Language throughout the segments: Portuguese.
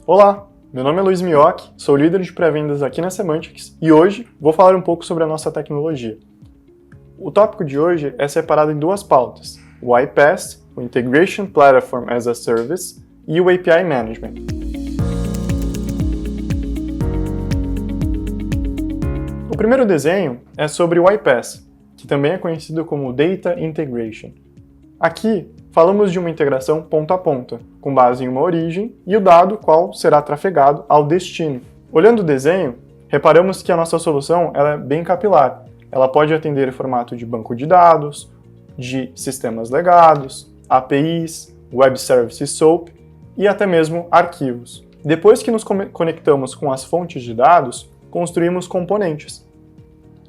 Olá, meu nome é Luiz Mioch, sou líder de pré-vendas aqui na Semantics e hoje vou falar um pouco sobre a nossa tecnologia. O tópico de hoje é separado em duas pautas, o iPaaS, o Integration Platform as a Service, e o API Management. O primeiro desenho é sobre o iPaaS, que também é conhecido como Data Integration. Aqui, falamos de uma integração ponta a ponta, com base em uma origem e o dado qual será trafegado ao destino. Olhando o desenho, reparamos que a nossa solução ela é bem capilar. Ela pode atender em formato de banco de dados, de sistemas legados, APIs, Web Services SOAP e até mesmo arquivos. Depois que nos conectamos com as fontes de dados, construímos componentes.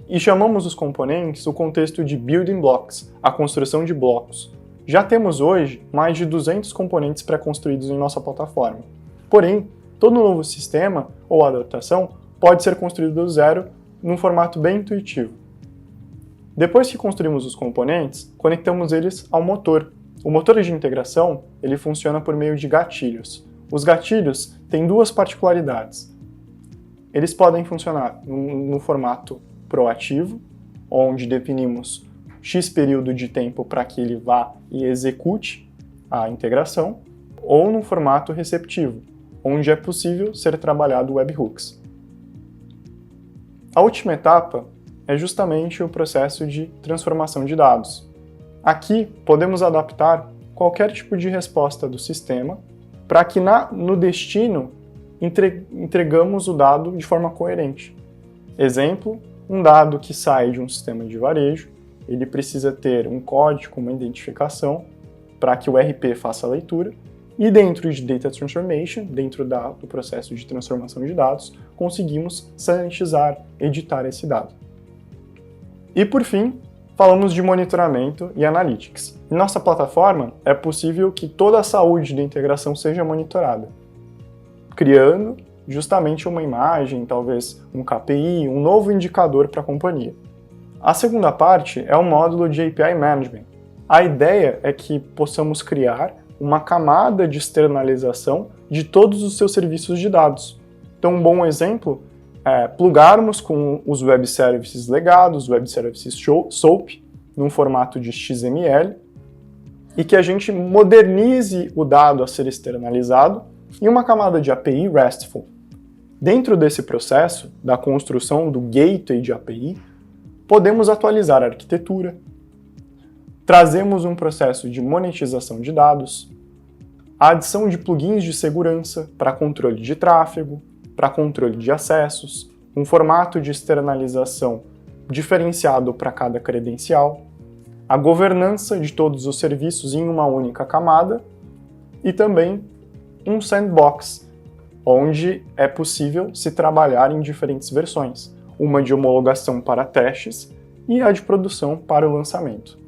E chamamos os componentes o contexto de Building Blocks, a construção de blocos. Já temos hoje mais de 200 componentes pré-construídos em nossa plataforma. Porém, todo novo sistema ou adaptação pode ser construído do zero num formato bem intuitivo. Depois que construímos os componentes, conectamos eles ao motor. O motor de integração ele funciona por meio de gatilhos. Os gatilhos têm duas particularidades. Eles podem funcionar no formato proativo, onde definimos X período de tempo para que ele vá e execute a integração, ou no formato receptivo, onde é possível ser trabalhado webhooks. A última etapa é justamente o processo de transformação de dados. Aqui podemos adaptar qualquer tipo de resposta do sistema para que no destino entregamos o dado de forma coerente. Exemplo, um dado que sai de um sistema de varejo, ele precisa ter um código, uma identificação, para que o RP faça a leitura, e dentro de Data Transformation, dentro do processo de transformação de dados, conseguimos sanitizar, editar esse dado. E por fim, falamos de monitoramento e analytics. Em nossa plataforma, é possível que toda a saúde da integração seja monitorada, criando justamente uma imagem, talvez um KPI, um novo indicador para a companhia. A segunda parte é o módulo de API Management. A ideia é que possamos criar uma camada de externalização de todos os seus serviços de dados. Então, um bom exemplo é plugarmos com os Web Services legados, Web Services SOAP, num formato de XML, e que a gente modernize o dado a ser externalizado em uma camada de API RESTful. Dentro desse processo, da construção do gateway de API, podemos atualizar a arquitetura, trazemos um processo de monetização de dados, a adição de plugins de segurança para controle de tráfego, para controle de acessos, um formato de externalização diferenciado para cada credencial, a governança de todos os serviços em uma única camada e também um sandbox, onde é possível se trabalhar em diferentes versões, uma de homologação para testes e a de produção para o lançamento.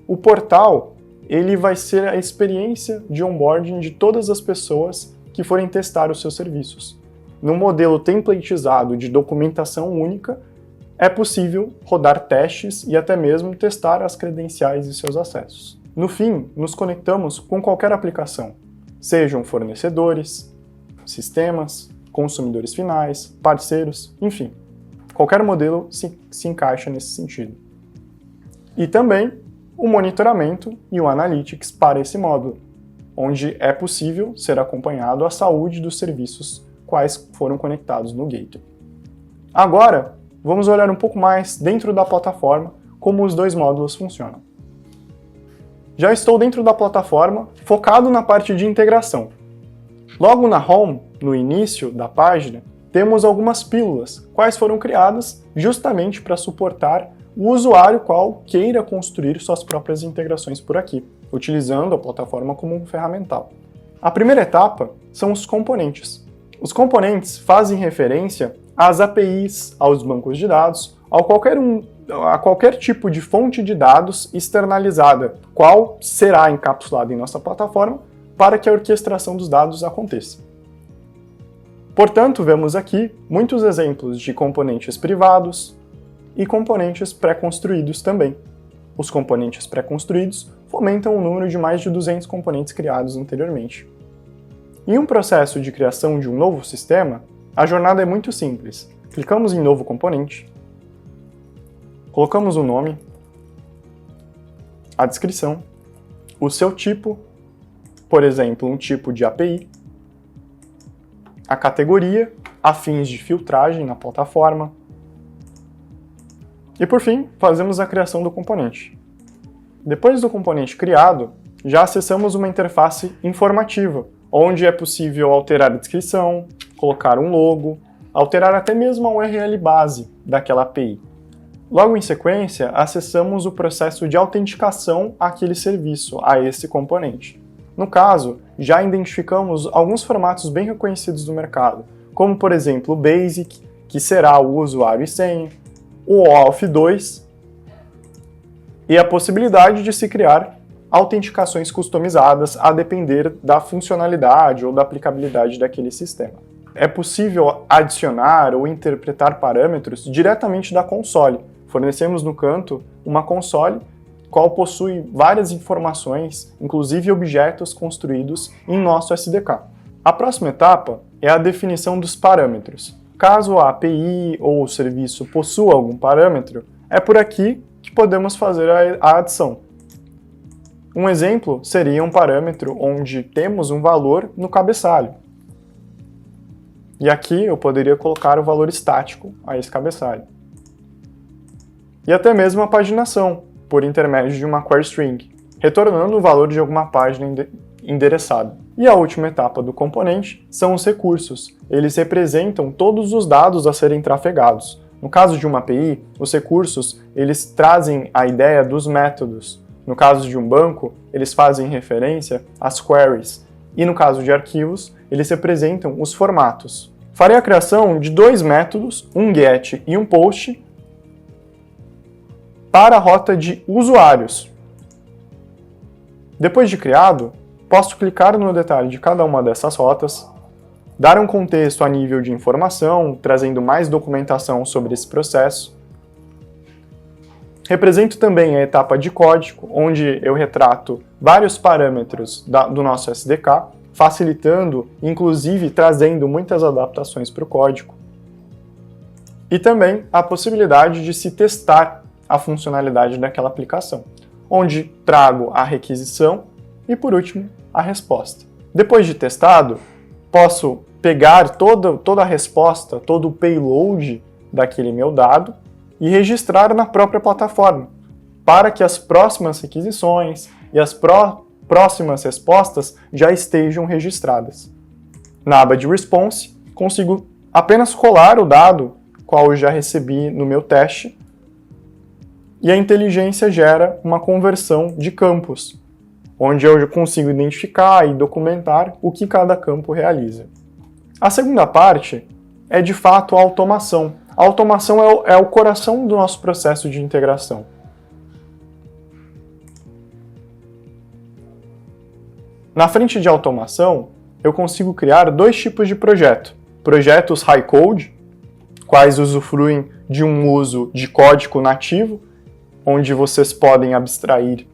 O portal ele vai ser a experiência de onboarding de todas as pessoas que forem testar os seus serviços. No modelo templatizado de documentação única, é possível rodar testes e até mesmo testar as credenciais e seus acessos. No fim, nos conectamos com qualquer aplicação, sejam fornecedores, sistemas, consumidores finais, parceiros, enfim. Qualquer modelo se encaixa nesse sentido. E também o monitoramento e o analytics para esse módulo, onde é possível ser acompanhado a saúde dos serviços quais foram conectados no gateway. Agora, vamos olhar um pouco mais dentro da plataforma como os dois módulos funcionam. Já estou dentro da plataforma, focado na parte de integração. Logo na home, no início da página, temos algumas pílulas, quais foram criadas justamente para suportar o usuário qual queira construir suas próprias integrações por aqui, utilizando a plataforma como um ferramental. A primeira etapa são os componentes. Os componentes fazem referência às APIs, aos bancos de dados, a qualquer tipo de fonte de dados externalizada, qual será encapsulada em nossa plataforma para que a orquestração dos dados aconteça. Portanto, vemos aqui muitos exemplos de componentes privados e componentes pré-construídos também. Os componentes pré-construídos fomentam o número de mais de 200 componentes criados anteriormente. Em um processo de criação de um novo sistema, a jornada é muito simples. Clicamos em Novo Componente, colocamos o nome, a descrição, o seu tipo, por exemplo, um tipo de API, a categoria, a fins de filtragem na plataforma, e por fim, fazemos a criação do componente. Depois do componente criado, já acessamos uma interface informativa, onde é possível alterar a descrição, colocar um logo, alterar até mesmo a URL base daquela API. Logo em sequência, acessamos o processo de autenticação àquele serviço, a esse componente. No caso, já identificamos alguns formatos bem reconhecidos do mercado, como por exemplo o Basic, que será o usuário e senha, o OAuth 2 e a possibilidade de se criar autenticações customizadas a depender da funcionalidade ou da aplicabilidade daquele sistema. É possível adicionar ou interpretar parâmetros diretamente da console. Fornecemos no canto uma console qual possui várias informações, inclusive objetos construídos em nosso SDK. A próxima etapa é a definição dos parâmetros. Caso a API ou o serviço possua algum parâmetro, é por aqui que podemos fazer a adição. Um exemplo seria um parâmetro onde temos um valor no cabeçalho. E aqui eu poderia colocar o valor estático a esse cabeçalho. E até mesmo a paginação, por intermédio de uma query string, retornando o valor de alguma página endereçada. E a última etapa do componente são os recursos. Eles representam todos os dados a serem trafegados. No caso de uma API, os recursos eles trazem a ideia dos métodos. No caso de um banco, eles fazem referência às queries. E no caso de arquivos, eles representam os formatos. Farei a criação de dois métodos, um GET e um POST, para a rota de usuários. Depois de criado, posso clicar no detalhe de cada uma dessas rotas, dar um contexto a nível de informação, trazendo mais documentação sobre esse processo. Represento também a etapa de código, onde eu retrato vários parâmetros do nosso SDK, facilitando, inclusive trazendo muitas adaptações para o código. E também a possibilidade de se testar a funcionalidade daquela aplicação, onde trago a requisição e, por último, a resposta. Depois de testado, posso pegar toda a resposta, todo o payload daquele meu dado e registrar na própria plataforma, para que as próximas requisições e as próximas respostas já estejam registradas. Na aba de Response, consigo apenas colar o dado qual eu já recebi no meu teste, e a inteligência gera uma conversão de campos, onde eu consigo identificar e documentar o que cada campo realiza. A segunda parte é de fato a automação. A automação é o coração do nosso processo de integração. Na frente de automação, eu consigo criar dois tipos de projeto. Projetos high code, quais usufruem de um uso de código nativo, onde vocês podem abstrair,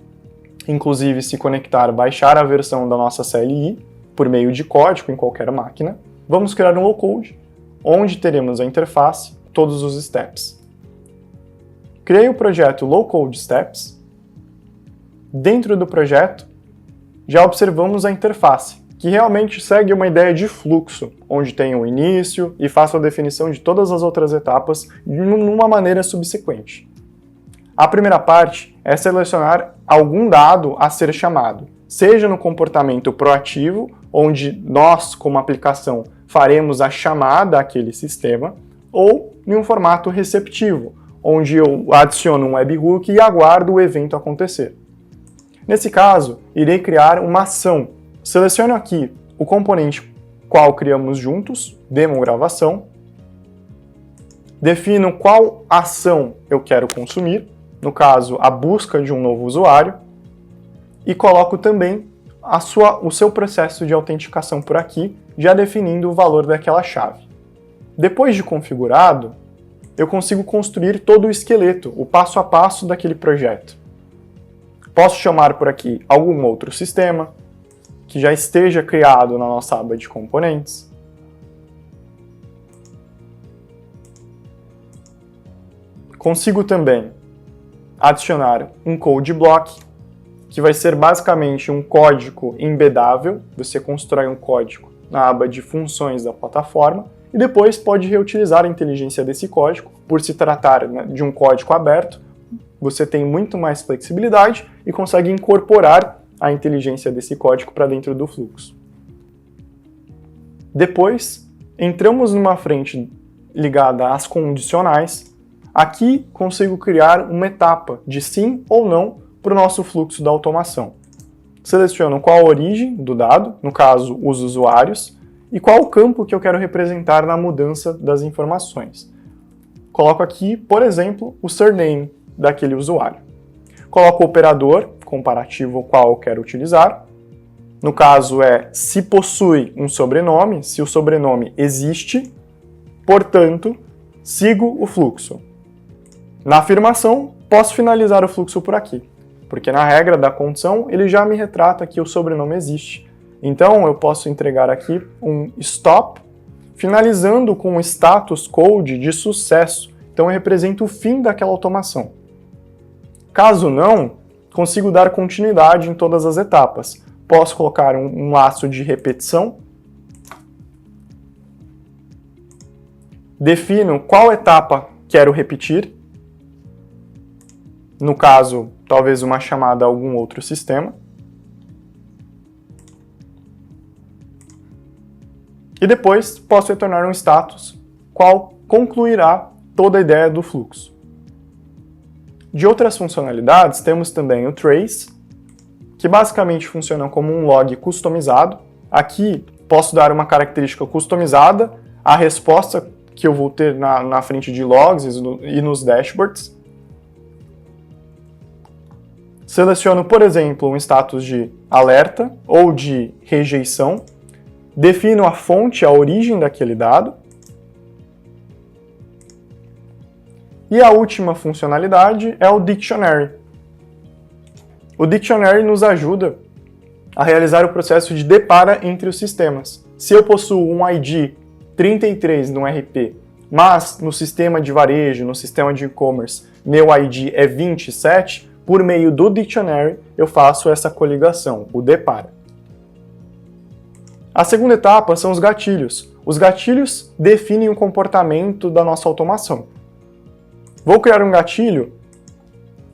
inclusive se conectar, baixar a versão da nossa CLI por meio de código em qualquer máquina. Vamos criar um low code, onde teremos a interface, todos os steps. Criei o projeto Low Code Steps. Dentro do projeto, já observamos a interface, que realmente segue uma ideia de fluxo, onde tem o início e faço a definição de todas as outras etapas de uma maneira subsequente. A primeira parte é selecionar algum dado a ser chamado, seja no comportamento proativo, onde nós, como aplicação, faremos a chamada àquele sistema, ou em um formato receptivo, onde eu adiciono um webhook e aguardo o evento acontecer. Nesse caso, irei criar uma ação. Seleciono aqui o componente qual criamos juntos, demo gravação, defino qual ação eu quero consumir, no caso, a busca de um novo usuário, e coloco também o seu processo de autenticação por aqui, já definindo o valor daquela chave. Depois de configurado, eu consigo construir todo o esqueleto, o passo a passo daquele projeto. Posso chamar por aqui algum outro sistema, que já esteja criado na nossa aba de componentes. Consigo também adicionar um code block, que vai ser basicamente um código embedável. Você constrói um código na aba de funções da plataforma e depois pode reutilizar a inteligência desse código. Por se tratar, né, de um código aberto, você tem muito mais flexibilidade e consegue incorporar a inteligência desse código para dentro do fluxo. Depois, entramos numa frente ligada às condicionais. Aqui consigo criar uma etapa de sim ou não para o nosso fluxo da automação. Seleciono qual a origem do dado, no caso os usuários, e qual o campo que eu quero representar na mudança das informações. Coloco aqui, por exemplo, o surname daquele usuário. Coloco o operador comparativo qual eu quero utilizar. No caso é se possui um sobrenome, se o sobrenome existe, portanto, sigo o fluxo. Na afirmação, posso finalizar o fluxo por aqui, porque na regra da condição ele já me retrata que o sobrenome existe. Então eu posso entregar aqui um stop, finalizando com um status code de sucesso. Então eu represento o fim daquela automação. Caso não, consigo dar continuidade em todas as etapas. Posso colocar um laço de repetição. Defino qual etapa quero repetir. No caso, talvez uma chamada a algum outro sistema. E depois posso retornar um status, qual concluirá toda a ideia do fluxo. De outras funcionalidades, temos também o trace, que basicamente funciona como um log customizado. Aqui posso dar uma característica customizada à resposta que eu vou ter na frente de logs e nos dashboards. Seleciono, por exemplo, um status de alerta ou de rejeição. Defino a fonte, a origem daquele dado. E a última funcionalidade é o Dictionary. O Dictionary nos ajuda a realizar o processo de depara entre os sistemas. Se eu possuo um ID 33 no RP, mas no sistema de varejo, no sistema de e-commerce, meu ID é 27, por meio do Dictionary eu faço essa coligação, o depara. A segunda etapa são os gatilhos. Os gatilhos definem o comportamento da nossa automação. Vou criar um gatilho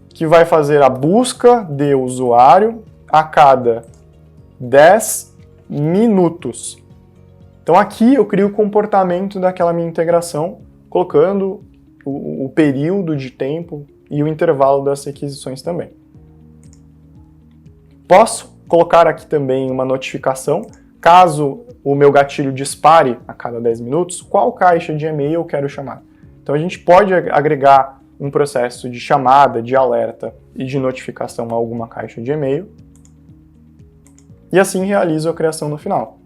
que vai fazer a busca de usuário a cada 10 minutos. Então aqui eu crio o comportamento daquela minha integração, colocando o período de tempo e o intervalo das requisições também. Posso colocar aqui também uma notificação, caso o meu gatilho dispare a cada 10 minutos, qual caixa de e-mail eu quero chamar. Então a gente pode agregar um processo de chamada, de alerta e de notificação a alguma caixa de e-mail. E assim realizo a criação no final.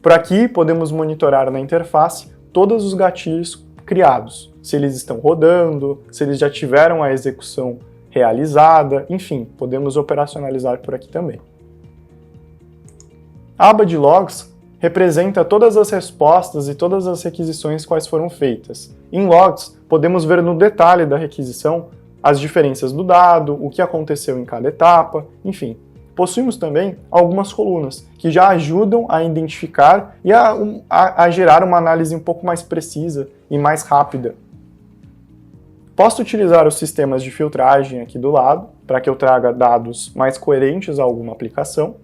Por aqui podemos monitorar na interface todos os gatilhos criados, se eles estão rodando, se eles já tiveram a execução realizada, enfim, podemos operacionalizar por aqui também. A aba de logs representa todas as respostas e todas as requisições quais foram feitas. Em logs, podemos ver no detalhe da requisição as diferenças do dado, o que aconteceu em cada etapa, enfim. Possuímos também algumas colunas que já ajudam a identificar e a gerar uma análise um pouco mais precisa e mais rápida. Posso utilizar os sistemas de filtragem aqui do lado para que eu traga dados mais coerentes a alguma aplicação.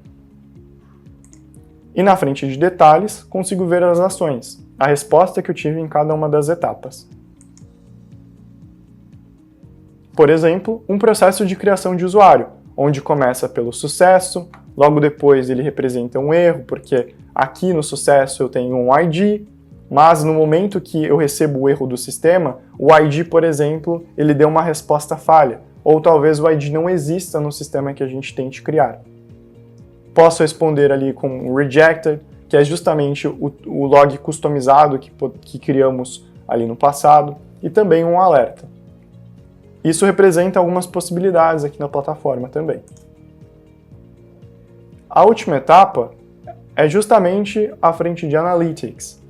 E na frente de detalhes, consigo ver as ações, a resposta que eu tive em cada uma das etapas. Por exemplo, um processo de criação de usuário, onde começa pelo sucesso, logo depois ele representa um erro, porque aqui no sucesso eu tenho um ID, mas no momento que eu recebo o erro do sistema, o ID, por exemplo, ele deu uma resposta falha, ou talvez o ID não exista no sistema que a gente tente criar. Posso responder ali com rejected, que é justamente o log customizado que criamos ali no passado, e também um alerta. Isso representa algumas possibilidades aqui na plataforma também. A última etapa é justamente a frente de Analytics.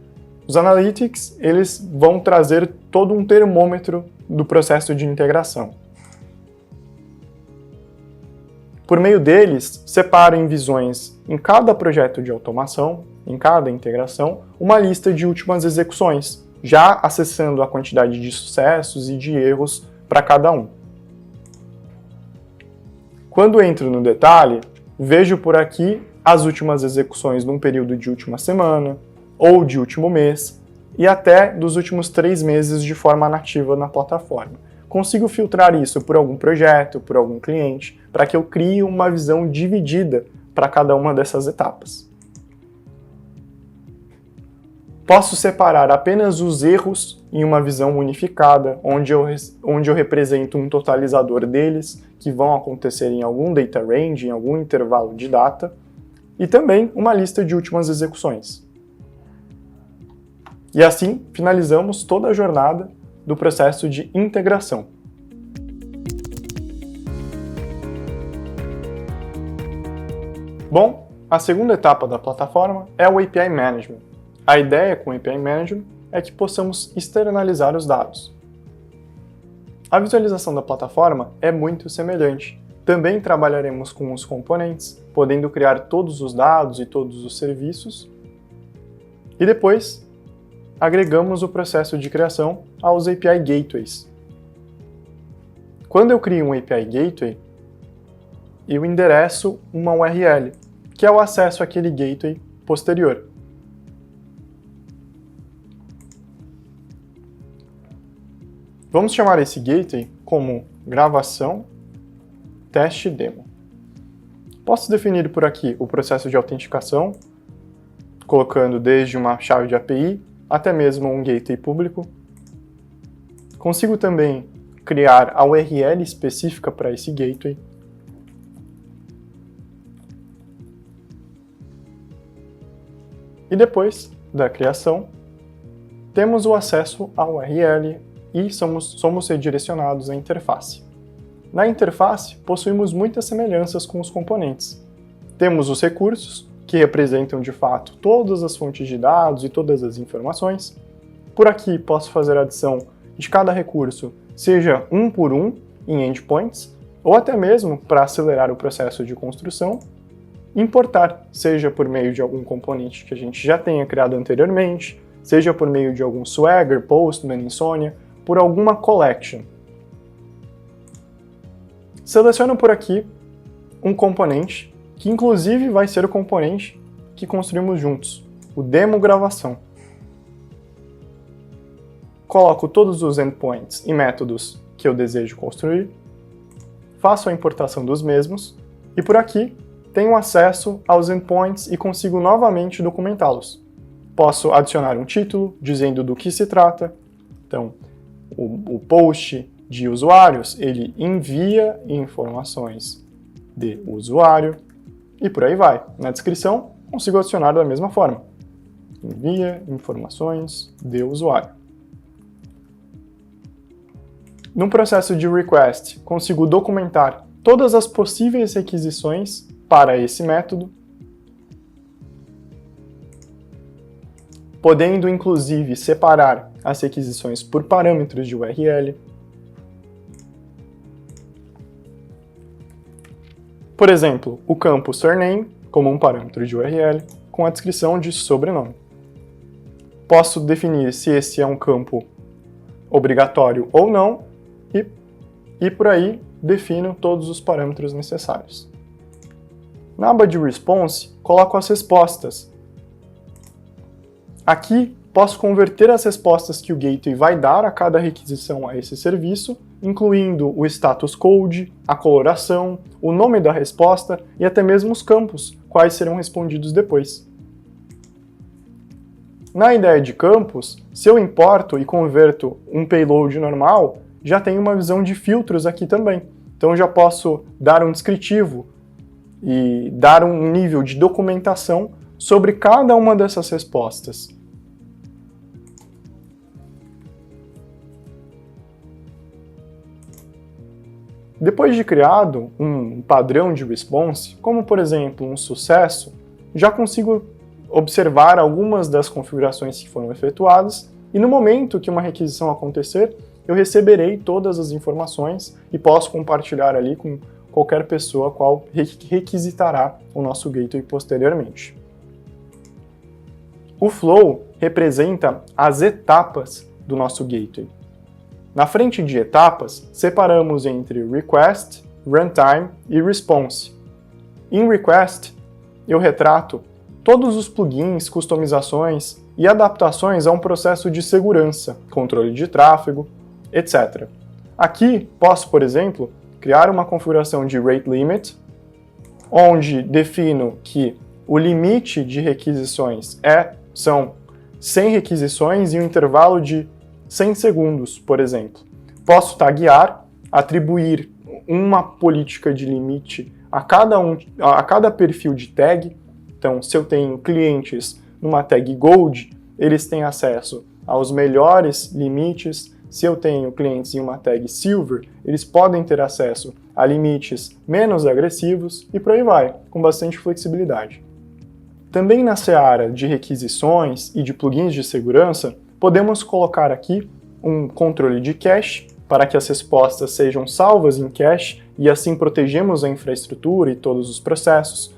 Os Analytics, eles vão trazer todo um termômetro do processo de integração. Por meio deles, separo em visões em cada projeto de automação, em cada integração, uma lista de últimas execuções, já acessando a quantidade de sucessos e de erros para cada um. Quando entro no detalhe, vejo por aqui as últimas execuções num período de última semana, ou de último mês, e até dos últimos 3 meses de forma nativa na plataforma. Consigo filtrar isso por algum projeto, por algum cliente, para que eu crie uma visão dividida para cada uma dessas etapas. Posso separar apenas os erros em uma visão unificada, onde eu represento um totalizador deles, que vão acontecer em algum data range, em algum intervalo de data, e também uma lista de últimas execuções. E assim, finalizamos toda a jornada do processo de integração. Bom, a segunda etapa da plataforma é o API Management. A ideia com o API Management é que possamos externalizar os dados. A visualização da plataforma é muito semelhante. Também trabalharemos com os componentes, podendo criar todos os dados e todos os serviços. E depois, agregamos o processo de criação aos API Gateways. Quando eu crio um API Gateway, eu endereço uma URL, que é o acesso àquele gateway posterior. Vamos chamar esse gateway como gravação teste demo. Posso definir por aqui o processo de autenticação, colocando desde uma chave de API até mesmo um gateway público. Consigo também criar a URL específica para esse gateway. E depois da criação, temos o acesso à URL e somos redirecionados à interface. Na interface, possuímos muitas semelhanças com os componentes. Temos os recursos, que representam de fato todas as fontes de dados e todas as informações. Por aqui posso fazer a adição de cada recurso, seja um por um, em endpoints, ou até mesmo, para acelerar o processo de construção, importar, seja por meio de algum componente que a gente já tenha criado anteriormente, seja por meio de algum Swagger, Postman, Insomnia, por alguma collection. Seleciono por aqui um componente, que inclusive vai ser o componente que construímos juntos, o demo gravação. Coloco todos os endpoints e métodos que eu desejo construir, faço a importação dos mesmos, e por aqui tenho acesso aos endpoints e consigo novamente documentá-los. Posso adicionar um título dizendo do que se trata. Então, o post de usuários, ele envia informações de usuário e por aí vai. Na descrição, consigo adicionar da mesma forma. Envia informações de usuário. No processo de request, consigo documentar todas as possíveis requisições para esse método, podendo inclusive separar as requisições por parâmetros de URL. Por exemplo, o campo surname como um parâmetro de URL com a descrição de sobrenome. Posso definir se esse é um campo obrigatório ou não e por aí defino todos os parâmetros necessários. Na aba de Response, coloco as respostas. Aqui, posso converter as respostas que o gateway vai dar a cada requisição a esse serviço, incluindo o status code, a coloração, o nome da resposta e até mesmo os campos, quais serão respondidos depois. Na ideia de campos, se eu importo e converto um payload normal, já tenho uma visão de filtros aqui também. Então já posso dar um descritivo e dar um nível de documentação sobre cada uma dessas respostas. Depois de criado um padrão de response, como por exemplo um sucesso, já consigo observar algumas das configurações que foram efetuadas e no momento que uma requisição acontecer, eu receberei todas as informações e posso compartilhar ali com qualquer pessoa qual requisitará o nosso gateway posteriormente. O flow representa as etapas do nosso gateway. Na frente de etapas, separamos entre request, runtime e response. Em request, eu retrato todos os plugins, customizações e adaptações a um processo de segurança, controle de tráfego, etc. Aqui, posso, por exemplo, criar uma configuração de rate limit, onde defino que o limite de requisições são 100 requisições em um intervalo de 100 segundos, por exemplo. Posso taguear, atribuir uma política de limite a cada perfil de tag. Então, se eu tenho clientes numa tag Gold, eles têm acesso aos melhores limites. Se eu tenho clientes em uma tag Silver, eles podem ter acesso a limites menos agressivos e por aí vai, com bastante flexibilidade. Também na seara de requisições e de plugins de segurança, podemos colocar aqui um controle de cache para que as respostas sejam salvas em cache e assim protegemos a infraestrutura e todos os processos.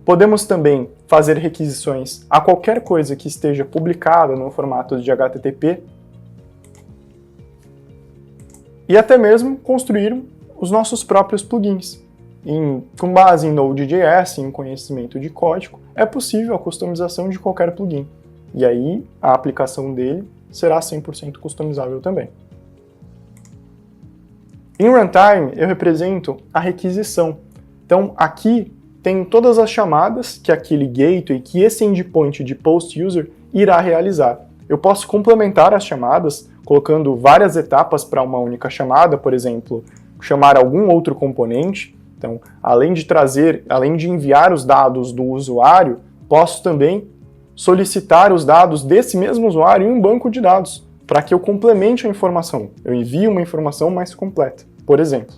Podemos também fazer requisições a qualquer coisa que esteja publicada no formato de HTTP e até mesmo construir os nossos próprios plugins. Com base em Node.js, em conhecimento de código, é possível a customização de qualquer plugin. E aí, a aplicação dele será 100% customizável também. Em runtime, eu represento a requisição. Então, aqui tem todas as chamadas que aquele gateway, que esse endpoint de post user irá realizar. Eu posso complementar as chamadas, colocando várias etapas para uma única chamada, por exemplo, chamar algum outro componente. Então, além de enviar os dados do usuário, posso também solicitar os dados desse mesmo usuário em um banco de dados, para que eu complemente a informação. Eu envie uma informação mais completa, por exemplo.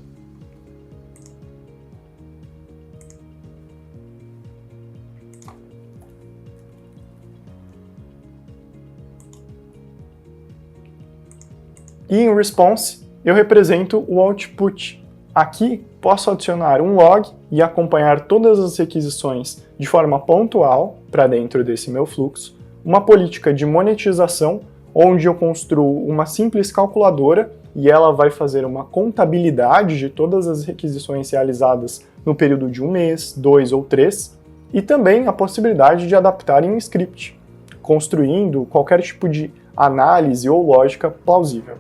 E em response, eu represento o output. Aqui, posso adicionar um log e acompanhar todas as requisições de forma pontual para dentro desse meu fluxo, uma política de monetização, onde eu construo uma simples calculadora e ela vai fazer uma contabilidade de todas as requisições realizadas no período de 1 mês, 2 ou 3, e também a possibilidade de adaptar em um script, construindo qualquer tipo de análise ou lógica plausível.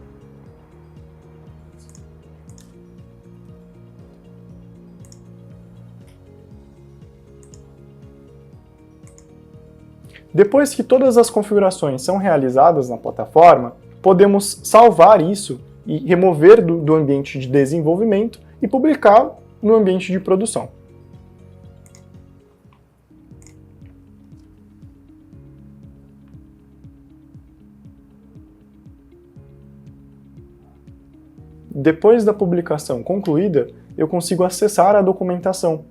Depois que todas as configurações são realizadas na plataforma, podemos salvar isso e remover do ambiente de desenvolvimento e publicar no ambiente de produção. Depois da publicação concluída, eu consigo acessar a documentação.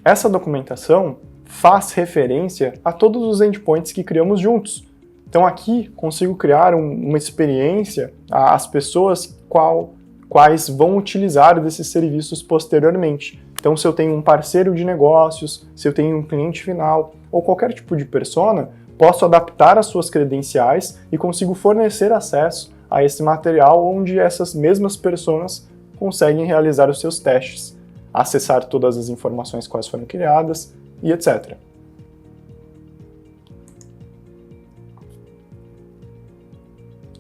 Essa documentação faz referência a todos os endpoints que criamos juntos. Então aqui consigo criar uma experiência às pessoas quais vão utilizar desses serviços posteriormente. Então se eu tenho um parceiro de negócios, se eu tenho um cliente final ou qualquer tipo de persona, posso adaptar as suas credenciais e consigo fornecer acesso a esse material onde essas mesmas personas conseguem realizar os seus testes, acessar todas as informações quais foram criadas e etc.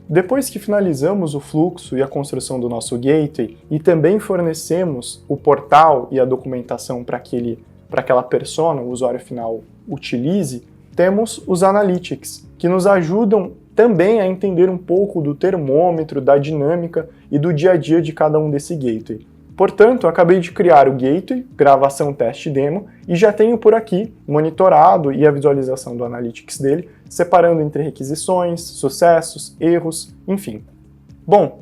Depois que finalizamos o fluxo e a construção do nosso gateway e também fornecemos o portal e a documentação para aquela persona, o usuário final, utilize, temos os analytics, que nos ajudam também a entender um pouco do termômetro, da dinâmica e do dia a dia de cada um desse gateway. Portanto, acabei de criar o gateway, gravação teste demo, e já tenho por aqui monitorado e a visualização do Analytics dele, separando entre requisições, sucessos, erros, enfim. Bom,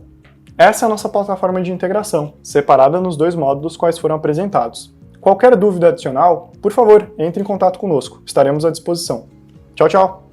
essa é a nossa plataforma de integração, separada nos dois módulos quais foram apresentados. Qualquer dúvida adicional, por favor, entre em contato conosco, estaremos à disposição. Tchau, tchau!